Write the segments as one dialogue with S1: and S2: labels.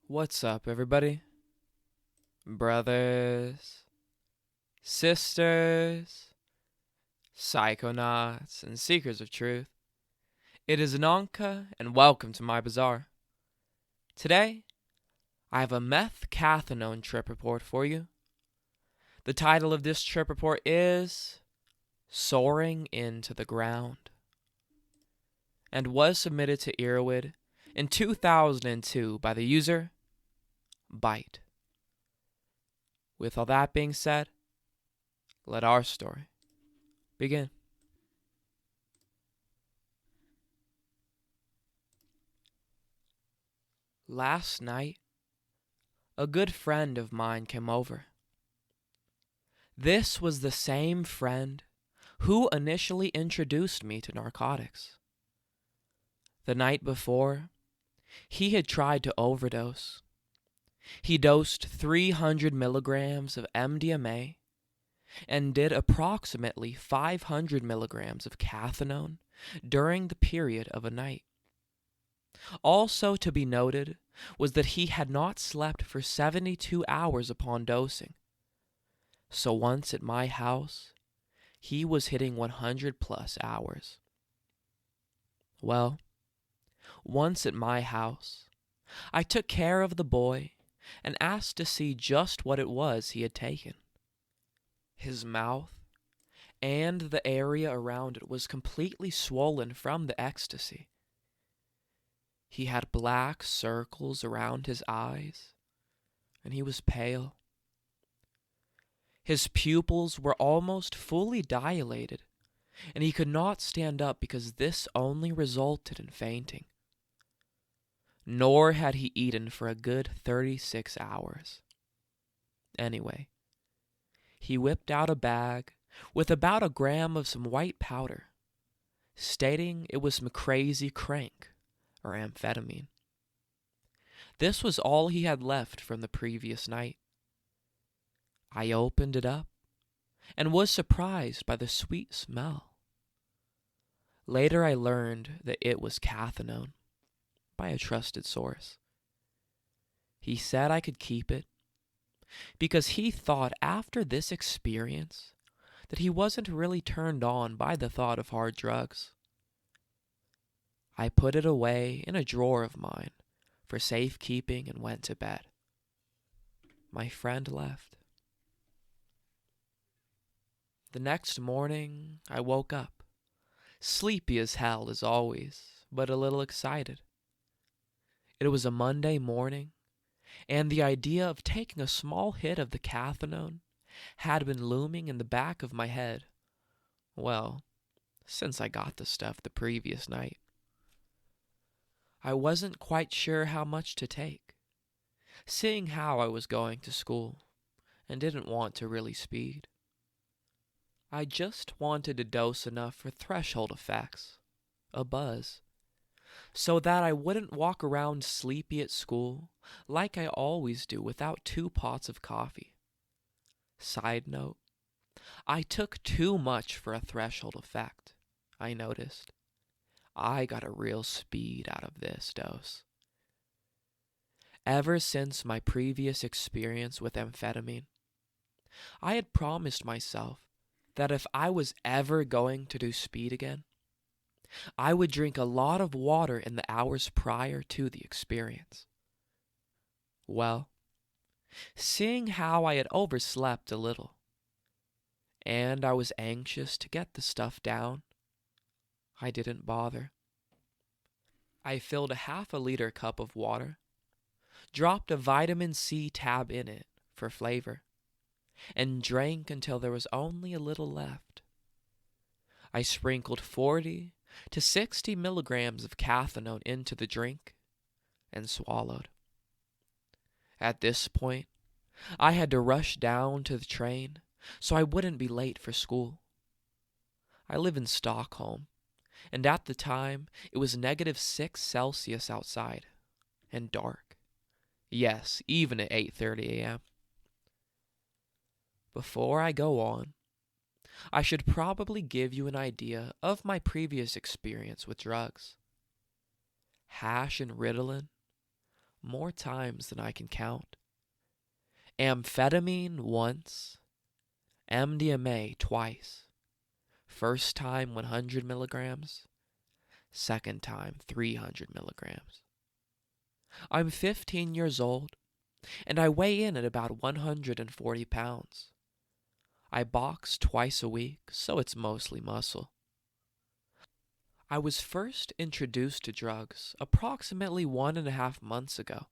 S1: What's up, everybody? Brothers, sisters, psychonauts, and seekers of truth. It is Ananka, and welcome to my bazaar. Today, I have a Methcathinone trip report for you. The title of this trip report is Soaring into the Ground, and was submitted to Earwid in 2002 by the user Bite. With all that being said, let our story begin. Last night, a good friend of mine came over. This was the same friend who initially introduced me to narcotics. The night before, he had tried to overdose. He dosed 300 milligrams of MDMA and did approximately 500 milligrams of cathinone during the period of a night. Also to be noted was that he had not slept for 72 hours upon dosing. So once at my house, he was hitting 100 plus hours. Well, once at my house, I took care of the boy and asked to see just what it was he had taken. His mouth and the area around it was completely swollen from the ecstasy. He had black circles around his eyes, and he was pale. His pupils were almost fully dilated, and he could not stand up because this only resulted in fainting. Nor had he eaten for a good 36 hours. Anyway, he whipped out a bag with about a gram of some white powder, stating it was some crazy crank or amphetamine. This was all he had left from the previous night. I opened it up and was surprised by the sweet smell. Later I learned that it was cathinone by a trusted source. He said I could keep it because he thought after this experience that he wasn't really turned on by the thought of hard drugs. I put it away in a drawer of mine for safekeeping and went to bed. My friend left. The next morning, I woke up, sleepy as hell as always, but a little excited. It was a Monday morning, and the idea of taking a small hit of the cathinone had been looming in the back of my head, well, since I got the stuff the previous night. I wasn't quite sure how much to take, seeing how I was going to school, and didn't want to really speed. I just wanted to dose enough for threshold effects, a buzz, so that I wouldn't walk around sleepy at school like I always do without 2 pots of coffee. Side note, I took too much for a threshold effect, I noticed. I got a real speed out of this dose. Ever since my previous experience with amphetamine, I had promised myself that if I was ever going to do speed again, I would drink a lot of water in the hours prior to the experience. Well, seeing how I had overslept a little, and I was anxious to get the stuff down, I didn't bother. I filled a half-a-liter cup of water, dropped a vitamin C tab in it for flavor, and drank until there was only a little left. I sprinkled 40 to 60 milligrams of cathinone into the drink and swallowed. At this point, I had to rush down to the train so I wouldn't be late for school. I live in Stockholm, and at the time it was -6 Celsius outside and dark. Yes, even at 8:30 a.m. Before I go on, I should probably give you an idea of my previous experience with drugs. Hash and Ritalin more times than I can count. Amphetamine once, MDMA twice. First time 100 milligrams, second time 300 milligrams. I'm 15 years old, and I weigh in at about 140 pounds. I box twice a week, so it's mostly muscle. I was first introduced to drugs approximately 1.5 months ago,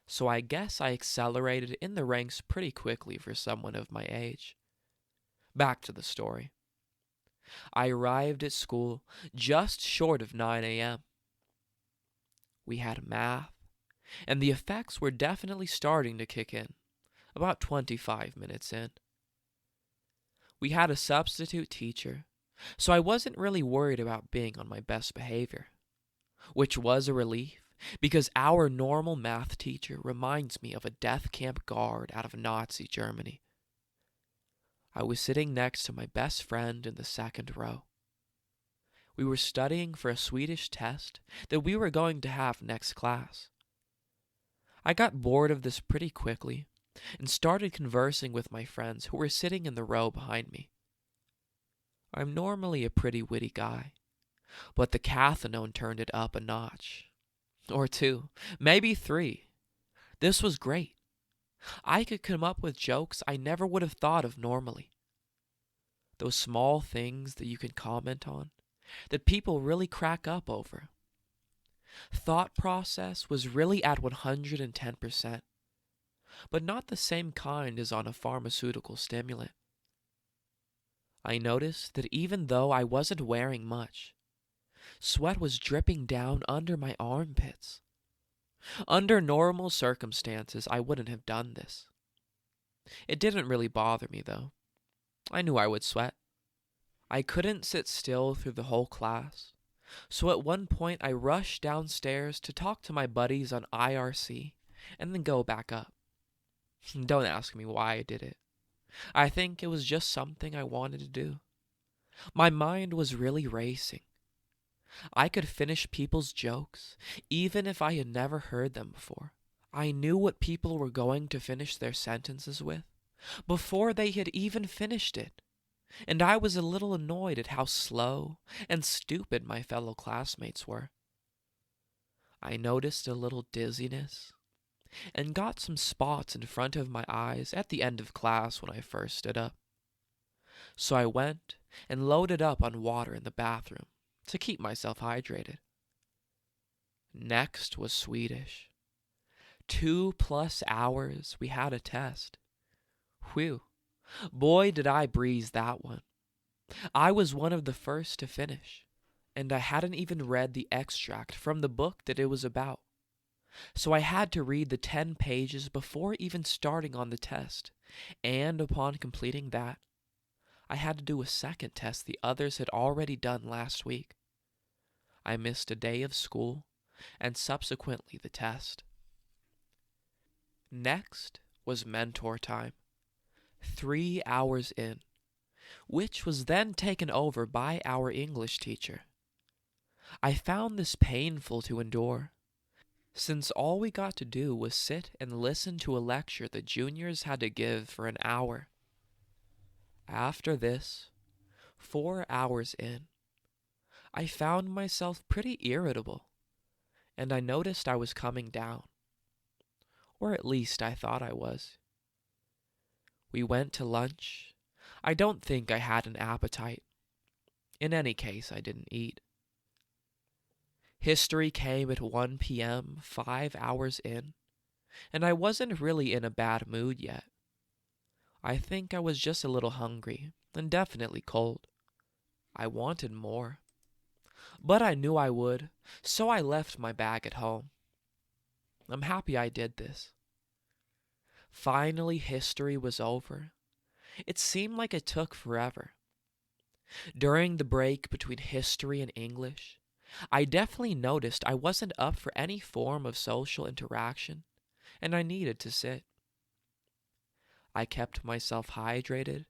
S1: so I guess I accelerated in the ranks pretty quickly for someone of my age. Back to the story. I arrived at school just short of 9 a.m. We had math, and the effects were definitely starting to kick in, about 25 minutes in. We had a substitute teacher, so I wasn't really worried about being on my best behavior, which was a relief because our normal math teacher reminds me of a death camp guard out of Nazi Germany. I was sitting next to my best friend in the second row. We were studying for a Swedish test that we were going to have next class. I got bored of this pretty quickly and started conversing with my friends who were sitting in the row behind me. I'm normally a pretty witty guy, but the Methcathinone turned it up a notch. Or 2, maybe 3. This was great. I could come up with jokes I never would have thought of normally. Those small things that you can comment on, that people really crack up over. Thought process was really at 110%, but not the same kind as on a pharmaceutical stimulant. I noticed that even though I wasn't wearing much, sweat was dripping down under my armpits. Under normal circumstances, I wouldn't have done this. It didn't really bother me, though. I knew I would sweat. I couldn't sit still through the whole class, so at one point I rushed downstairs to talk to my buddies on IRC and then go back up. Don't ask me why I did it. I think it was just something I wanted to do. My mind was really racing. I could finish people's jokes, even if I had never heard them before. I knew what people were going to finish their sentences with before they had even finished it, and I was a little annoyed at how slow and stupid my fellow classmates were. I noticed a little dizziness and got some spots in front of my eyes at the end of class when I first stood up. So I went and loaded up on water in the bathroom to keep myself hydrated. Next was Swedish. 2+ hours we had a test. Whew, boy did I breeze that one. I was one of the first to finish, and I hadn't even read the extract from the book that it was about. So I had to read the 10 pages before even starting on the test, and upon completing that, I had to do a second test the others had already done last week. I missed a day of school, and subsequently the test. Next was mentor time, 3 hours in, which was then taken over by our English teacher. I found this painful to endure, since all we got to do was sit and listen to a lecture the juniors had to give for an hour. After this, 4 hours in, I found myself pretty irritable, and I noticed I was coming down. Or at least I thought I was. We went to lunch. I don't think I had an appetite. In any case, I didn't eat. History came at 1 p.m., 5 hours in, and I wasn't really in a bad mood yet. I think I was just a little hungry, and definitely cold. I wanted more. But I knew I would, so I left my bag at home. I'm happy I did this. Finally, history was over. It seemed like it took forever. During the break between history and English, I definitely noticed I wasn't up for any form of social interaction, and I needed to sit. I kept myself hydrated,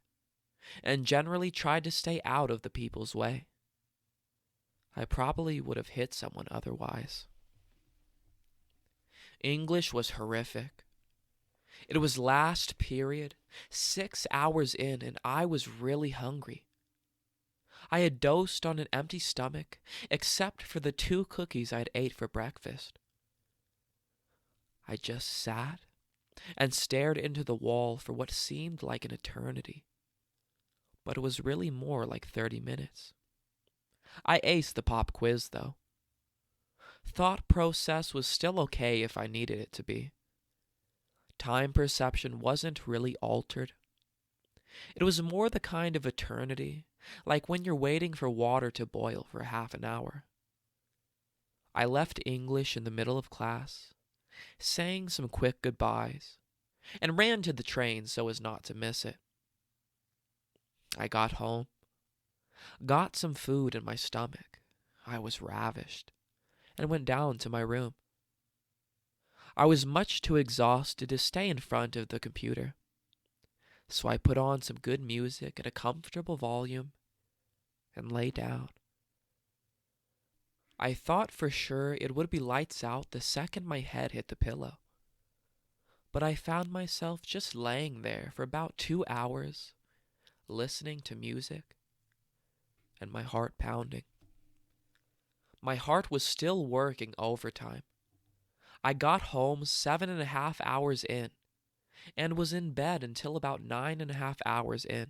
S1: and generally tried to stay out of the people's way. I probably would have hit someone otherwise. English was horrific. It was last period, 6 hours in, and I was really hungry. I had dosed on an empty stomach, except for the 2 cookies I'd ate for breakfast. I just sat and stared into the wall for what seemed like an eternity, but it was really more like 30 minutes. I aced the pop quiz, though. Thought process was still okay if I needed it to be. Time perception wasn't really altered. It was more the kind of eternity, like when you're waiting for water to boil for half an hour. I left English in the middle of class, saying some quick goodbyes, and ran to the train so as not to miss it. I got home, got some food in my stomach. I was ravished, and went down to my room. I was much too exhausted to stay in front of the computer, so I put on some good music at a comfortable volume and lay down. I thought for sure it would be lights out the second my head hit the pillow, but I found myself just laying there for about 2 hours, listening to music and my heart pounding. My heart was still working overtime. I got home 7.5 hours in and was in bed until about 9.5 hours in.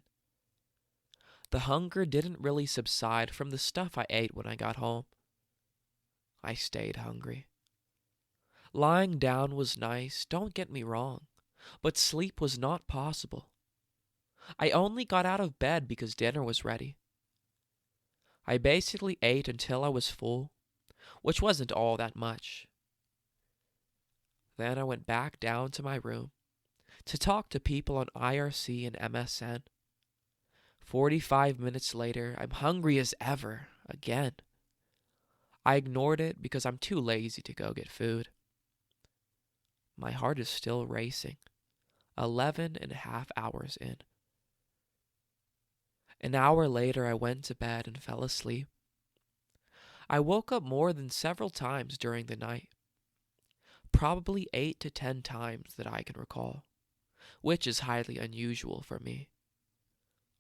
S1: The hunger didn't really subside from the stuff I ate when I got home. I stayed hungry. Lying down was nice, don't get me wrong, but sleep was not possible. I only got out of bed because dinner was ready. I basically ate until I was full, which wasn't all that much. Then I went back down to my room to talk to people on IRC and MSN. 45 minutes later, I'm hungry as ever, again. I ignored it because I'm too lazy to go get food. My heart is still racing, 11.5 hours in. An hour later, I went to bed and fell asleep. I woke up more than several times during the night. Probably 8 to 10 times that I can recall, which is highly unusual for me.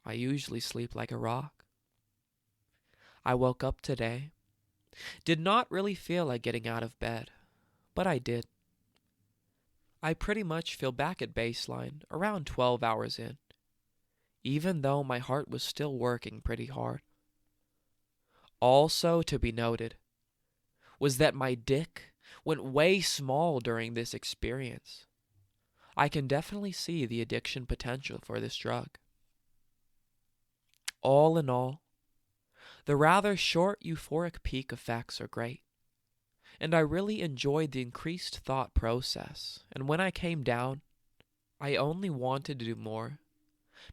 S1: I usually sleep like a rock. I woke up today, did not really feel like getting out of bed, but I did. I pretty much feel back at baseline around 12 hours in, even though my heart was still working pretty hard. Also to be noted was that my dick went way small during this experience. I can definitely see the addiction potential for this drug. All in all, the rather short euphoric peak effects are great, and I really enjoyed the increased thought process, and when I came down, I only wanted to do more,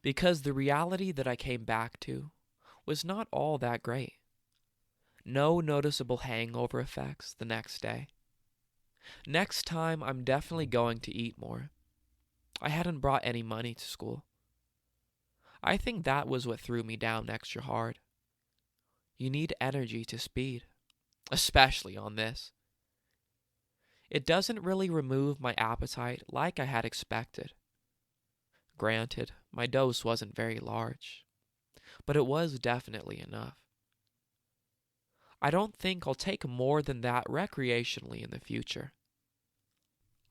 S1: because the reality that I came back to was not all that great. No noticeable hangover effects the next day. Next time, I'm definitely going to eat more. I hadn't brought any money to school. I think that was what threw me down extra hard. You need energy to speed, especially on this. It doesn't really remove my appetite like I had expected. Granted, my dose wasn't very large, but it was definitely enough. I don't think I'll take more than that recreationally in the future.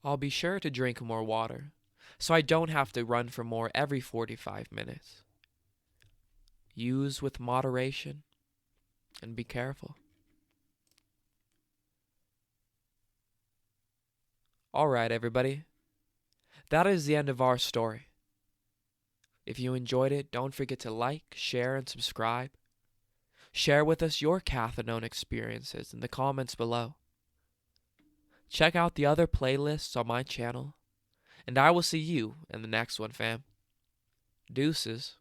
S1: I'll be sure to drink more water, so I don't have to run for more every 45 minutes. Use with moderation, and be careful. Alright, everybody. That is the end of our story. If you enjoyed it, don't forget to like, share, and subscribe. Share with us your Methcathinone experiences in the comments below. Check out the other playlists on my channel, and I will see you in the next one, fam. Deuces.